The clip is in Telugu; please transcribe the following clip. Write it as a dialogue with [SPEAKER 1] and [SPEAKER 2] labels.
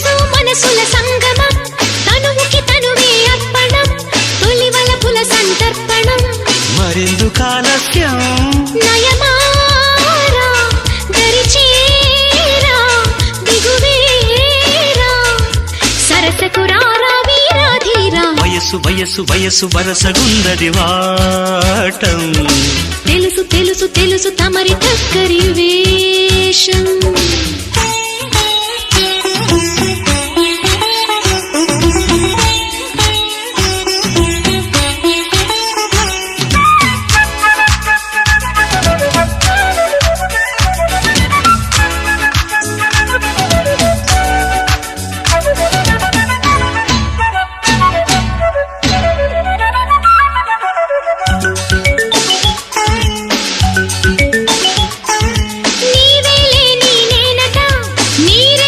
[SPEAKER 1] మనసు మనసుల సంగమం తనువుకి తనువే అర్పణం తొలి వలపుల సంతర్పణం
[SPEAKER 2] మరెందుకు ఆలస్యం
[SPEAKER 1] నయమారా దరిచేరా దిగువేరా సరసకు రారా వీరాధీరా
[SPEAKER 2] వయసు వయసు వయసు వరసగుందది వాటం
[SPEAKER 1] తెలుసు తెలుసు తెలుసు తమరి టక్కరి వేషం